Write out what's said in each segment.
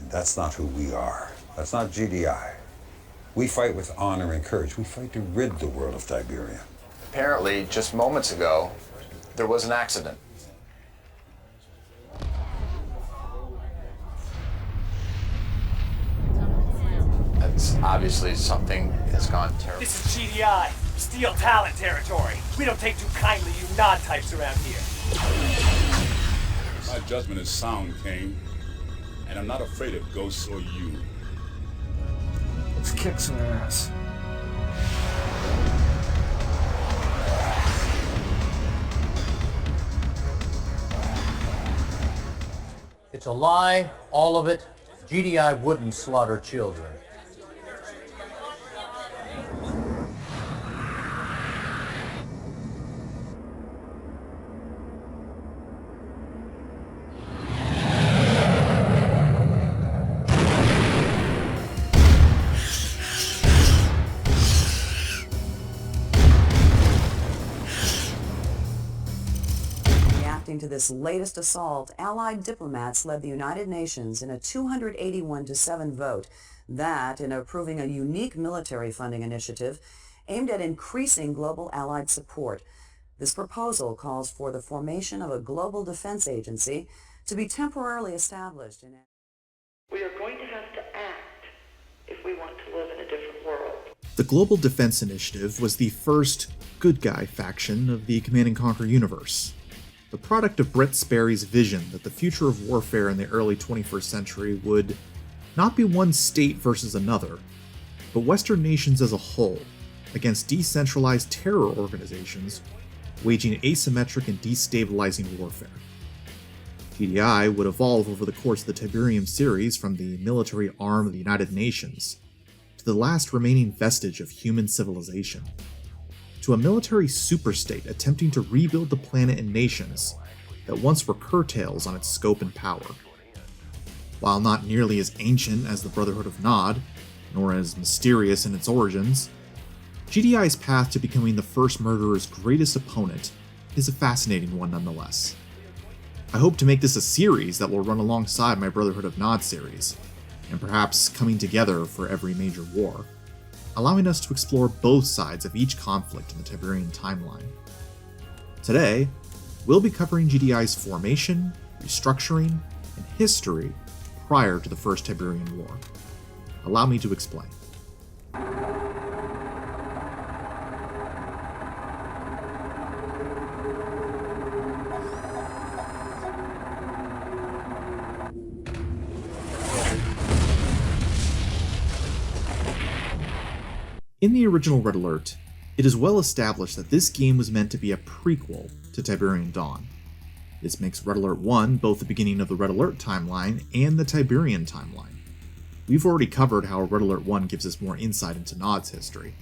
That's not who we are. That's not GDI. We fight with honor and courage. We fight to rid the world of Tiberium. Apparently, just moments ago, there was an accident. That's obviously something has gone terrible. This is GDI, Steel Talent territory. We don't take too kindly you non-types around here. My judgment is sound, Kane. And I'm not afraid of ghosts or you. Let's kick some ass. It's a lie, all of it. GDI wouldn't slaughter children. To this latest assault, Allied diplomats led the United Nations in a 281-7 vote that, in approving a unique military funding initiative aimed at increasing global Allied support. This proposal calls for the formation of a global defense agency to be temporarily established in... We are going to have to act if we want to live in a different world. The Global Defense Initiative was the first good guy faction of the Command & Conquer universe. The product of Brett Sperry's vision that the future of warfare in the early 21st century would not be one state versus another, but Western nations as a whole, against decentralized terror organizations waging asymmetric and destabilizing warfare. GDI would evolve over the course of the Tiberium series from the military arm of the United Nations to the last remaining vestige of human civilization, to a military superstate attempting to rebuild the planet and nations that once were curtails on its scope and power. While not nearly as ancient as the Brotherhood of Nod, nor as mysterious in its origins, GDI's path to becoming the first murderer's greatest opponent is a fascinating one nonetheless. I hope to make this a series that will run alongside my Brotherhood of Nod series, and perhaps coming together for every major war, allowing us to explore both sides of each conflict in the Tiberian timeline. Today, we'll be covering GDI's formation, restructuring, and history prior to the First Tiberian War. Allow me to explain. In the original Red Alert, it is well established that this game was meant to be a prequel to Tiberian Dawn. This makes Red Alert 1 both the beginning of the Red Alert timeline and the Tiberian timeline. We've already covered how Red Alert 1 gives us more insight into Nod's history,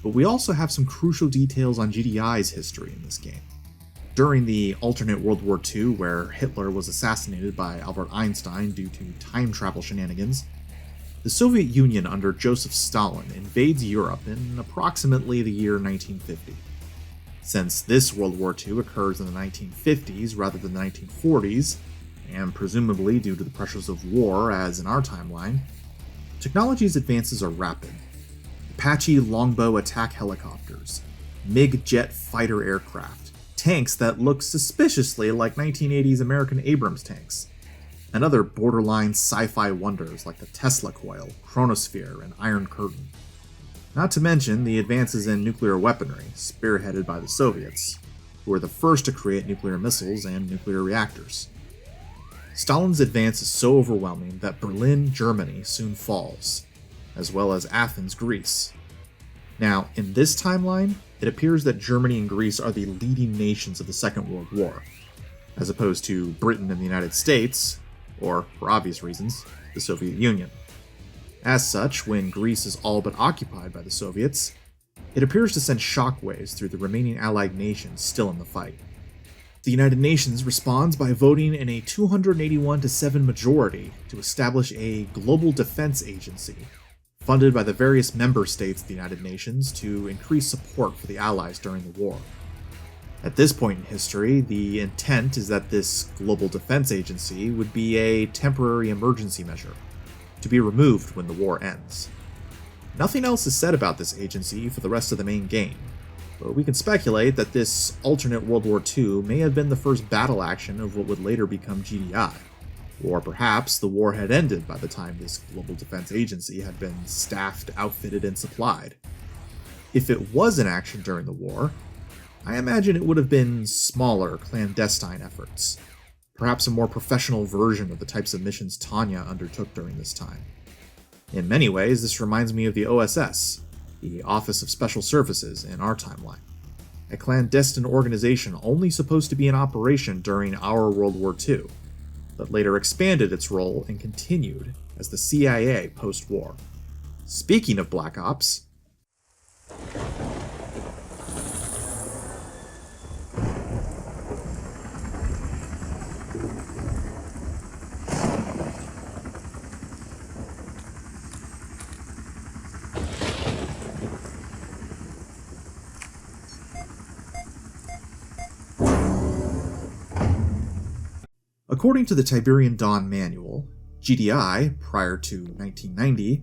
but we also have some crucial details on GDI's history in this game. During the alternate World War II, where Hitler was assassinated by Albert Einstein due to time travel shenanigans, the Soviet Union under Joseph Stalin invades Europe in approximately the year 1950. Since this World War II occurs in the 1950s rather than the 1940s, and presumably due to the pressures of war as in our timeline, technology's advances are rapid. Apache longbow attack helicopters, MiG jet fighter aircraft, tanks that look suspiciously like 1980s American Abrams tanks, and other borderline sci-fi wonders like the Tesla coil, chronosphere, and Iron Curtain. Not to mention the advances in nuclear weaponry, spearheaded by the Soviets, who were the first to create nuclear missiles and nuclear reactors. Stalin's advance is so overwhelming that Berlin, Germany soon falls, as well as Athens, Greece. Now, in this timeline, it appears that Germany and Greece are the leading nations of the Second World War, as opposed to Britain and the United States, or, for obvious reasons, the Soviet Union. As such, when Greece is all but occupied by the Soviets, it appears to send shockwaves through the remaining Allied nations still in the fight. The United Nations responds by voting in a 281-7 majority to establish a global defense agency, funded by the various member states of the United Nations to increase support for the Allies during the war. At this point in history, the intent is that this global defense agency would be a temporary emergency measure, to be removed when the war ends. Nothing else is said about this agency for the rest of the main game, but we can speculate that this alternate World War II may have been the first battle action of what would later become GDI, or perhaps the war had ended by the time this global defense agency had been staffed, outfitted, and supplied. If it was in action during the war, I imagine it would have been smaller, clandestine efforts, perhaps a more professional version of the types of missions Tanya undertook during this time. In many ways, this reminds me of the OSS, the Office of Special Services in our timeline, a clandestine organization only supposed to be in operation during our World War II, but later expanded its role and continued as the CIA post-war. Speaking of Black Ops, according to the Tiberian Dawn Manual, GDI, prior to 1990,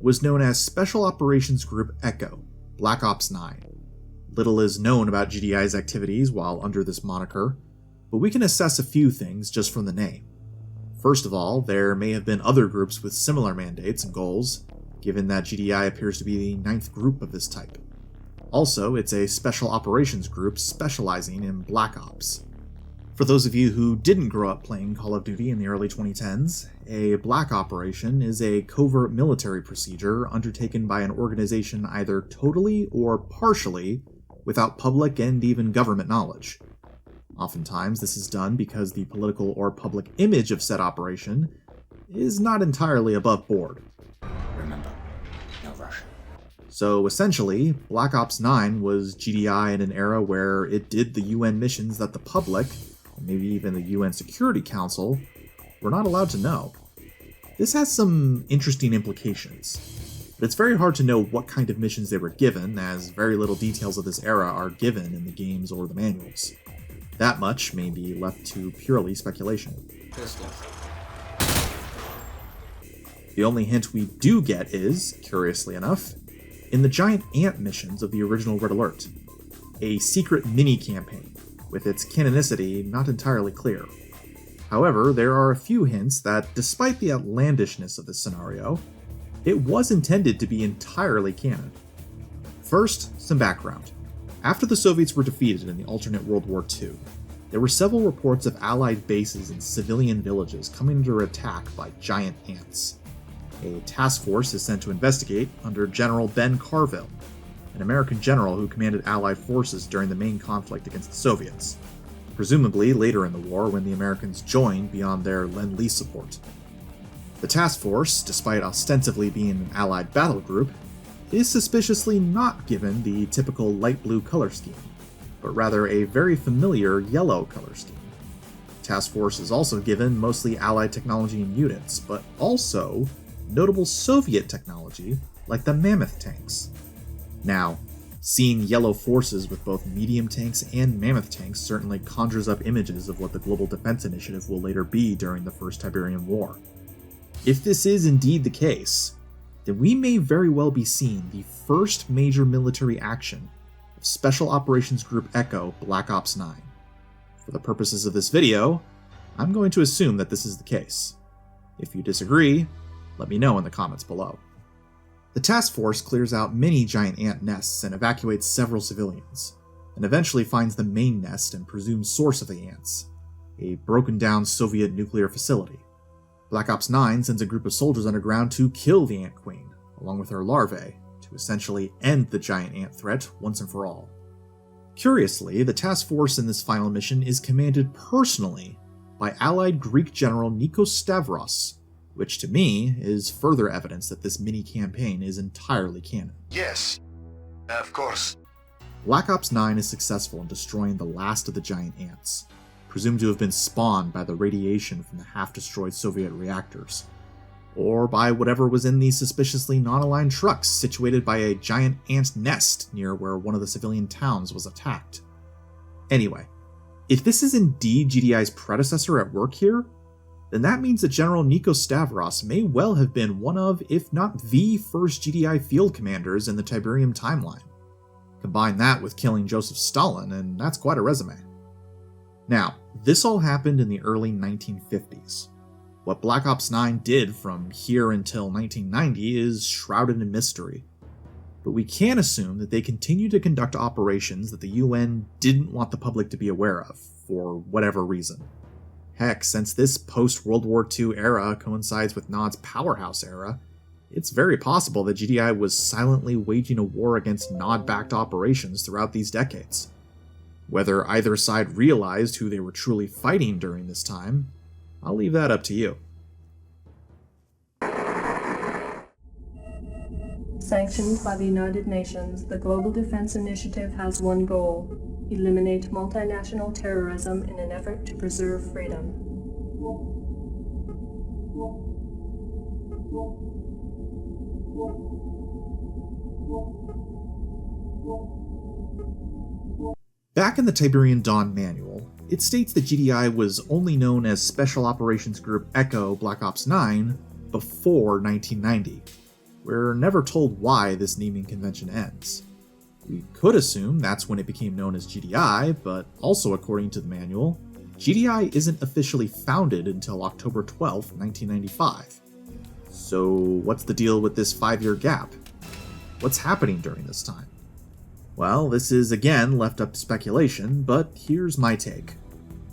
was known as Special Operations Group Echo, Black Ops 9. Little is known about GDI's activities while under this moniker, but we can assess a few things just from the name. First of all, there may have been other groups with similar mandates and goals, given that GDI appears to be the 9th group of this type. Also, it's a special operations group specializing in Black Ops. For those of you who didn't grow up playing Call of Duty in the early 2010s, a Black Operation is a covert military procedure undertaken by an organization either totally or partially without public and even government knowledge. Oftentimes, this is done because the political or public image of said operation is not entirely above board. Remember, no rush. So essentially, Black Ops 9 was GDI in an era where it did the UN missions that the public, maybe even the UN Security Council, were not allowed to know. This has some interesting implications, but it's very hard to know what kind of missions they were given, as very little details of this era are given in the games or the manuals. That much may be left to purely speculation. The only hint we do get is, curiously enough, in the giant ant missions of the original Red Alert, a secret mini-campaign, with its canonicity not entirely clear. However, there are a few hints that, despite the outlandishness of this scenario, it was intended to be entirely canon. First, some background. After the Soviets were defeated in the alternate World War II, there were several reports of Allied bases and civilian villages coming under attack by giant ants. A task force is sent to investigate under General Ben Carville, an American general who commanded Allied forces during the main conflict against the Soviets, presumably later in the war when the Americans joined beyond their Lend-Lease support. The task force, despite ostensibly being an Allied battle group, is suspiciously not given the typical light blue color scheme, but rather a very familiar yellow color scheme. The task force is also given mostly Allied technology and units, but also notable Soviet technology like the Mammoth tanks. Now, seeing yellow forces with both medium tanks and mammoth tanks certainly conjures up images of what the Global Defense Initiative will later be during the First Tiberian War. If this is indeed the case, then we may very well be seeing the first major military action of Special Operations Group Echo Black Ops 9. For the purposes of this video, I'm going to assume that this is the case. If you disagree, let me know in the comments below. The task force clears out many giant ant nests and evacuates several civilians, and eventually finds the main nest and presumed source of the ants, a broken-down Soviet nuclear facility. Black Ops 9 sends a group of soldiers underground to kill the Ant Queen, along with her larvae, to essentially end the giant ant threat once and for all. Curiously, the task force in this final mission is commanded personally by Allied Greek General Nikos Stavros, which to me is further evidence that this mini-campaign is entirely canon. Yes, of course. Black Ops 9 is successful in destroying the last of the giant ants, presumed to have been spawned by the radiation from the half-destroyed Soviet reactors, or by whatever was in these suspiciously non-aligned trucks situated by a giant ant nest near where one of the civilian towns was attacked. Anyway, if this is indeed GDI's predecessor at work here, then that means that General Nikos Stavros may well have been one of, if not the first GDI field commanders in the Tiberium timeline. Combine that with killing Joseph Stalin, and that's quite a resume. Now, this all happened in the early 1950s. What Black Ops 9 did from here until 1990 is shrouded in mystery. But we can assume that they continued to conduct operations that the UN didn't want the public to be aware of, for whatever reason. Heck, since this post-World War II era coincides with Nod's Powerhouse era, it's very possible that GDI was silently waging a war against Nod-backed operations throughout these decades. Whether either side realized who they were truly fighting during this time, I'll leave that up to you. Sanctioned by the United Nations, the Global Defense Initiative has one goal: eliminate multinational terrorism in an effort to preserve freedom. Back in the Tiberian Dawn manual, it states that GDI was only known as Special Operations Group Echo Black Ops 9 before 1990. We're never told why this naming convention ends. We could assume that's when it became known as GDI, but also according to the manual, GDI isn't officially founded until October 12, 1995. So what's the deal with this 5-year gap? What's happening during this time? Well, this is again left up to speculation, but here's my take.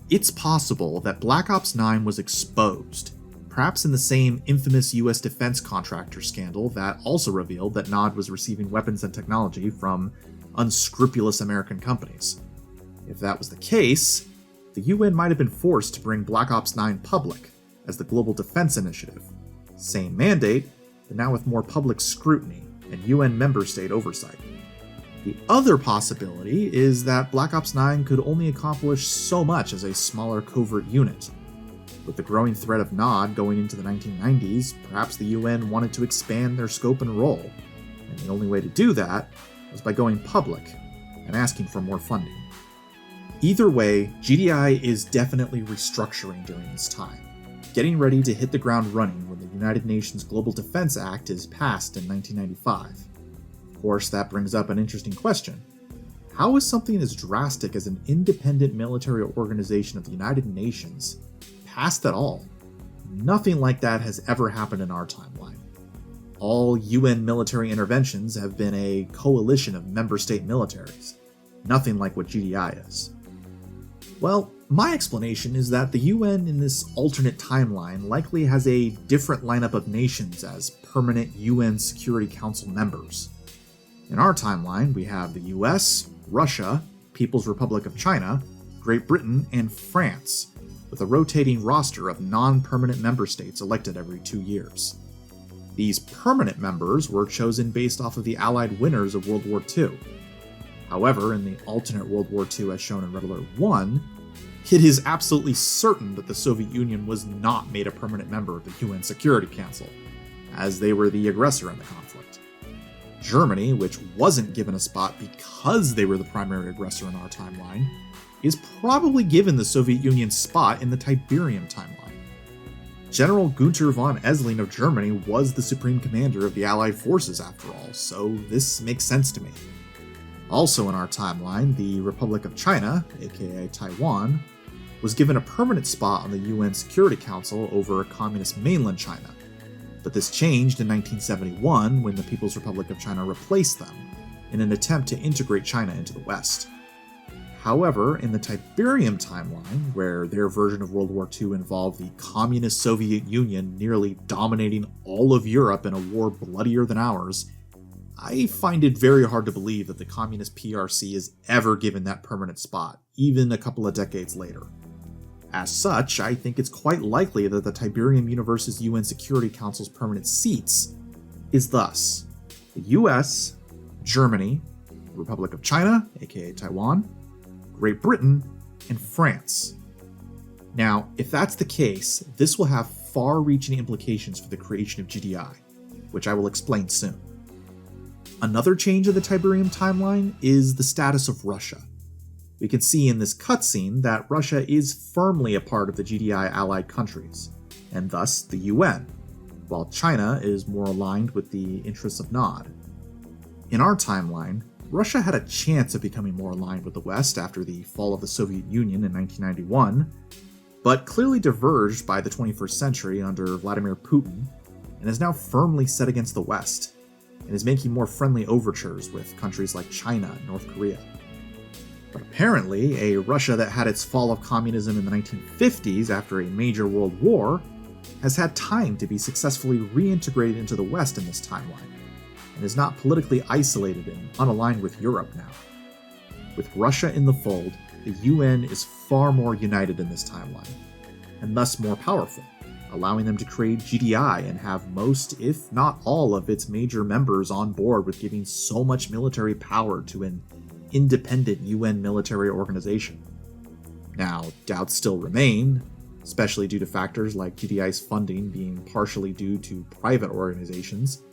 It's possible that Black Ops 9 was exposed, perhaps in the same infamous US defense contractor scandal that also revealed that Nod was receiving weapons and technology from unscrupulous American companies. If that was the case, the UN might have been forced to bring Black Ops 9 public as the Global Defense Initiative. Same mandate, but now with more public scrutiny and UN member state oversight. The other possibility is that Black Ops 9 could only accomplish so much as a smaller covert unit. With the growing threat of Nod going into the 1990s, perhaps the UN wanted to expand their scope and role, and the only way to do that was by going public and asking for more funding. Either way, GDI is definitely restructuring during this time, getting ready to hit the ground running when the United Nations Global Defense Act is passed in 1995. Of course, that brings up an interesting question. How is something as drastic as an independent military organization of the United Nations passed at all? Nothing like that has ever happened in our timeline. All UN military interventions have been a coalition of member state militaries, nothing like what GDI is. Well, my explanation is that the UN in this alternate timeline likely has a different lineup of nations as permanent UN Security Council members. In our timeline, we have the US, Russia, People's Republic of China, Great Britain, and France, with a rotating roster of non-permanent member states elected every 2 years. These permanent members were chosen based off of the Allied winners of World War II. However, in the alternate World War II as shown in Red Alert 1, it is absolutely certain that the Soviet Union was not made a permanent member of the UN Security Council, as they were the aggressor in the conflict. Germany, which wasn't given a spot because they were the primary aggressor in our timeline, is probably given the Soviet Union's spot in the Tiberium timeline. General Gunther von Essling of Germany was the supreme commander of the Allied forces after all, so this makes sense to me. Also in our timeline, the Republic of China, aka Taiwan, was given a permanent spot on the UN Security Council over communist mainland China, but this changed in 1971 when the People's Republic of China replaced them in an attempt to integrate China into the West. However, in the Tiberium timeline, where their version of World War II involved the communist Soviet Union nearly dominating all of Europe in a war bloodier than ours, I find it very hard to believe that the communist PRC is ever given that permanent spot, even a couple of decades later. As such, I think it's quite likely that the Tiberium Universe's UN Security Council's permanent seats is thus the US, Germany, the Republic of China, aka Taiwan, Great Britain, and France. Now, if that's the case, this will have far-reaching implications for the creation of GDI, which I will explain soon. Another change of the Tiberium timeline is the status of Russia. We can see in this cutscene that Russia is firmly a part of the GDI allied countries, and thus the UN, while China is more aligned with the interests of Nod. In our timeline, Russia had a chance of becoming more aligned with the West after the fall of the Soviet Union in 1991, but clearly diverged by the 21st century under Vladimir Putin, and is now firmly set against the West, and is making more friendly overtures with countries like China and North Korea. But apparently, a Russia that had its fall of communism in the 1950s after a major world war has had time to be successfully reintegrated into the West in this timeline, and is not politically isolated and unaligned with Europe now. With Russia in the fold, the UN is far more united in this timeline, and thus more powerful, allowing them to create GDI and have most, if not all, of its major members on board with giving so much military power to an independent UN military organization. Now, doubts still remain, especially due to factors like GDI's funding being partially due to private organizations,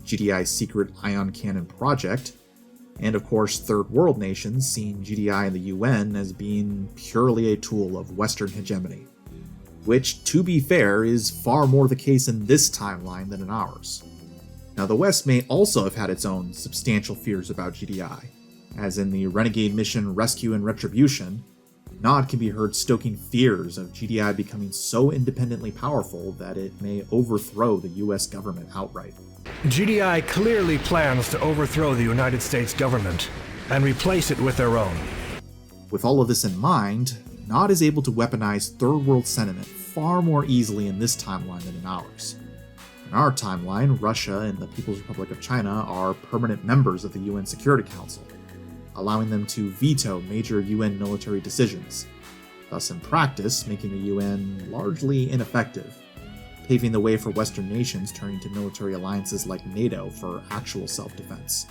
GDI's secret ion cannon project, and of course third world nations seeing GDI and the UN as being purely a tool of Western hegemony, which, to be fair, is far more the case in this timeline than in ours. Now, the West may also have had its own substantial fears about GDI, as in the renegade mission Rescue and Retribution, Nod can be heard stoking fears of GDI becoming so independently powerful that it may overthrow the US government outright. GDI clearly plans to overthrow the United States government and replace it with their own. With all of this in mind, Nod is able to weaponize third world sentiment far more easily in this timeline than in ours. In our timeline, Russia and the People's Republic of China are permanent members of the UN Security Council, allowing them to veto major UN military decisions, thus in practice making the UN largely ineffective, paving the way for Western nations turning to military alliances like NATO for actual self-defense.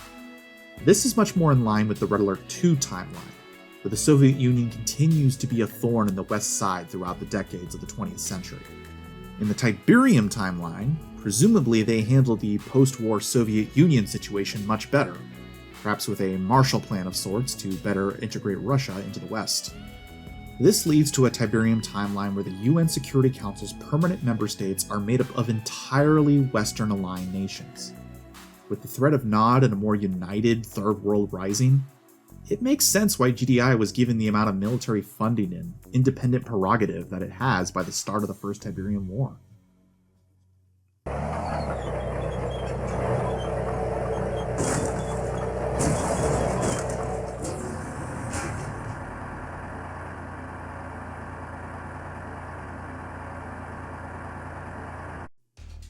This is much more in line with the Red Alert 2 timeline, where the Soviet Union continues to be a thorn in the West side throughout the decades of the 20th century. In the Tiberium timeline, presumably they handled the post-war Soviet Union situation much better, perhaps with a Marshall Plan of sorts to better integrate Russia into the West. This leads to a Tiberium timeline where the UN Security Council's permanent member states are made up of entirely Western-aligned nations. With the threat of Nod and a more united Third World rising, it makes sense why GDI was given the amount of military funding and independent prerogative that it has by the start of the First Tiberium War.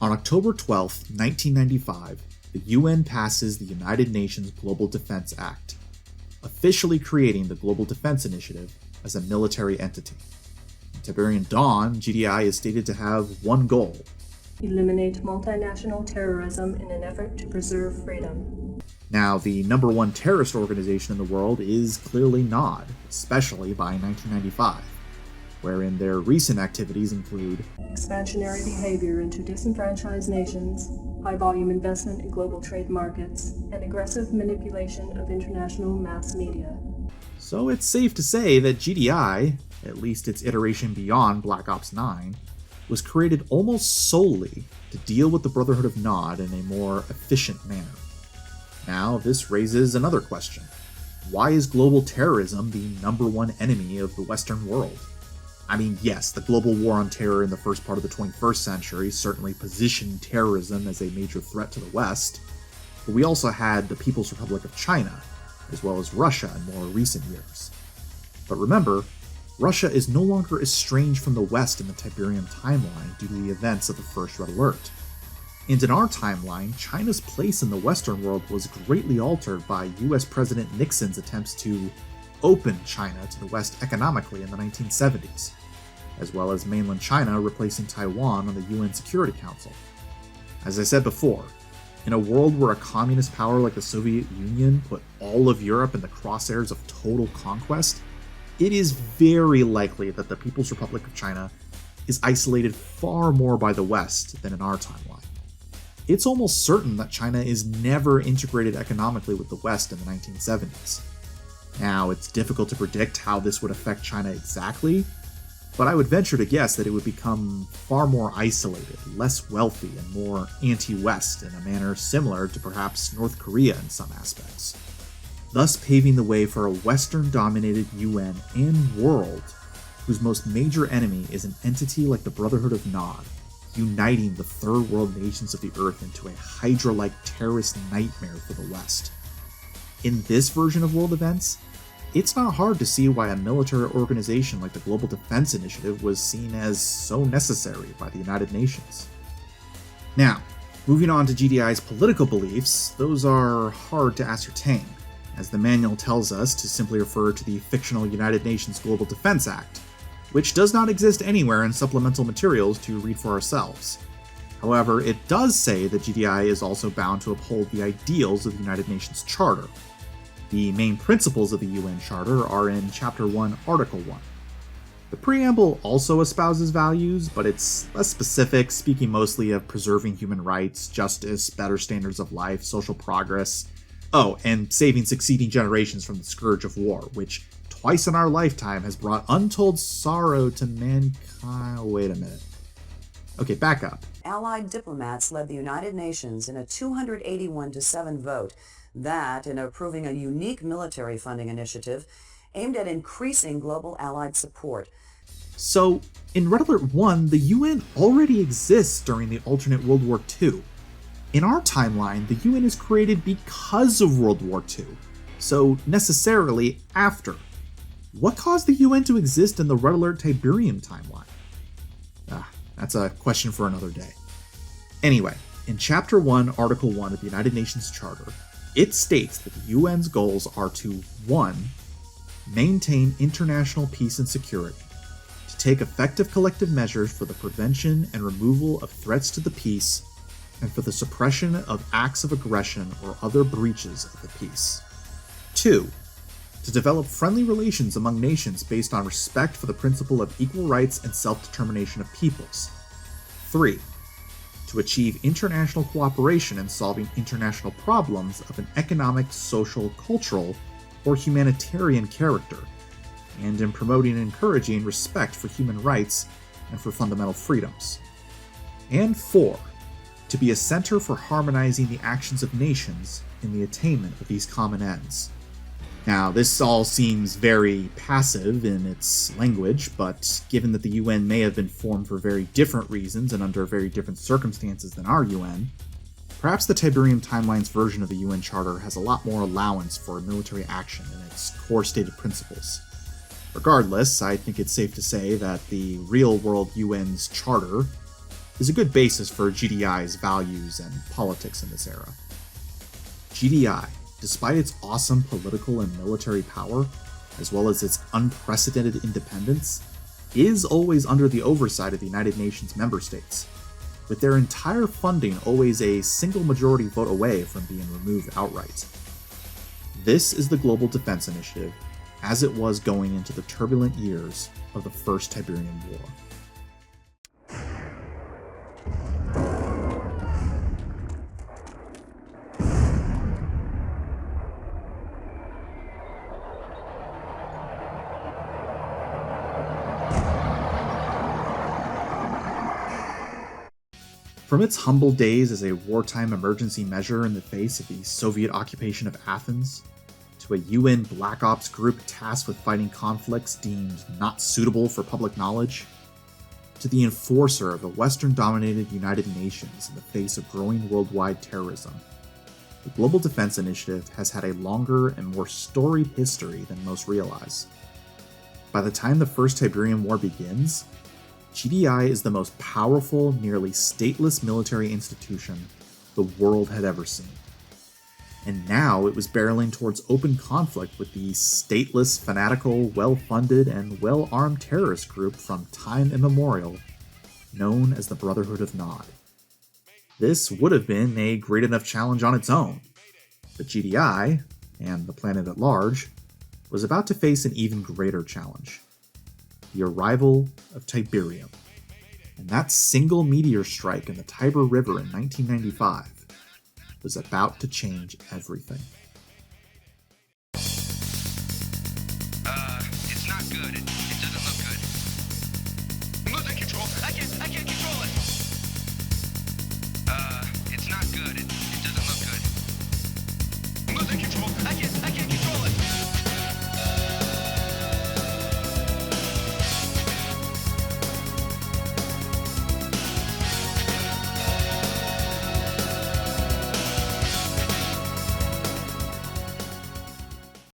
On October 12, 1995, the UN passes the United Nations Global Defense Act, officially creating the Global Defense Initiative as a military entity. In Tiberian Dawn, GDI is stated to have one goal: eliminate multinational terrorism in an effort to preserve freedom. Now, the number one terrorist organization in the world is clearly Nod, especially by 1995. Wherein their recent activities include expansionary behavior into disenfranchised nations, high-volume investment in global trade markets, and aggressive manipulation of international mass media. So it's safe to say that GDI, at least its iteration beyond Black Ops 9, was created almost solely to deal with the Brotherhood of Nod in a more efficient manner. Now, this raises another question. Why is global terrorism the number one enemy of the Western world? I mean, yes, the global war on terror in the first part of the 21st century certainly positioned terrorism as a major threat to the West, but we also had the People's Republic of China, as well as Russia in more recent years. But remember, Russia is no longer estranged from the West in the Tiberium timeline due to the events of the First Red Alert. And in our timeline, China's place in the Western world was greatly altered by US President Nixon's attempts to open China to the West economically in the 1970s, as well as mainland China replacing Taiwan on the UN Security Council. As I said before, in a world where a communist power like the Soviet Union put all of Europe in the crosshairs of total conquest, it is very likely that the People's Republic of China is isolated far more by the West than in our timeline. It's almost certain that China is never integrated economically with the West in the 1970s. Now, it's difficult to predict how this would affect China exactly, but I would venture to guess that it would become far more isolated, less wealthy, and more anti-West in a manner similar to perhaps North Korea in some aspects, thus paving the way for a Western-dominated UN and world whose most major enemy is an entity like the Brotherhood of Nod, uniting the third world nations of the Earth into a Hydra-like terrorist nightmare for the West. In this version of world events, it's not hard to see why a military organization like the Global Defense Initiative was seen as so necessary by the United Nations. Now, moving on to GDI's political beliefs, those are hard to ascertain, as the manual tells us to simply refer to the fictional United Nations Global Defense Act, which does not exist anywhere in supplemental materials to read for ourselves. However, it does say that GDI is also bound to uphold the ideals of the United Nations Charter. The main principles of the UN Charter are in Chapter 1, Article 1. The preamble also espouses values, but it's less specific, speaking mostly of preserving human rights, justice, better standards of life, social progress, and saving succeeding generations from the scourge of war, which twice in our lifetime has brought untold sorrow to mankind. Wait a minute. Okay, back up. Allied diplomats led the United Nations in a 281-7 vote that, in approving a unique military funding initiative aimed at increasing global Allied support. So, in Red Alert 1, the UN already exists during the alternate World War II. In our timeline, the UN is created because of World War II, so necessarily after. What caused the UN to exist in the Red Alert Tiberium timeline? That's a question for another day. Anyway, in Chapter 1, Article 1 of the United Nations Charter, it states that the UN's goals are to 1. Maintain international peace and security, to take effective collective measures for the prevention and removal of threats to the peace, and for the suppression of acts of aggression or other breaches of the peace. 2. To develop friendly relations among nations based on respect for the principle of equal rights and self-determination of peoples. 3. To achieve international cooperation in solving international problems of an economic, social, cultural, or humanitarian character, and in promoting and encouraging respect for human rights and for fundamental freedoms. And 4. To be a center for harmonizing the actions of nations in the attainment of these common ends. Now, this all seems very passive in its language, but given that the UN may have been formed for very different reasons and under very different circumstances than our UN, perhaps the Tiberium Timeline's version of the UN Charter has a lot more allowance for military action in its core stated principles. Regardless, I think it's safe to say that the real-world UN's Charter is a good basis for GDI's values and politics in this era. GDI, despite its awesome political and military power, as well as its unprecedented independence, is always under the oversight of the United Nations member states, with their entire funding always a single majority vote away from being removed outright. This is the Global Defense Initiative, as it was going into the turbulent years of the First Tiberium War. From its humble days as a wartime emergency measure in the face of the Soviet occupation of Athens, to a UN Black Ops group tasked with fighting conflicts deemed not suitable for public knowledge, to the enforcer of the Western-dominated United Nations in the face of growing worldwide terrorism, the Global Defense Initiative has had a longer and more storied history than most realize. By the time the First Tiberium War begins, GDI is the most powerful, nearly stateless military institution the world had ever seen. And now it was barreling towards open conflict with the stateless, fanatical, well-funded, and well-armed terrorist group from time immemorial, known as the Brotherhood of Nod. This would have been a great enough challenge on its own, but GDI, and the planet at large, was about to face an even greater challenge. The arrival of Tiberium. And that single meteor strike in the Tiber River in 1995 was about to change everything. It's not good.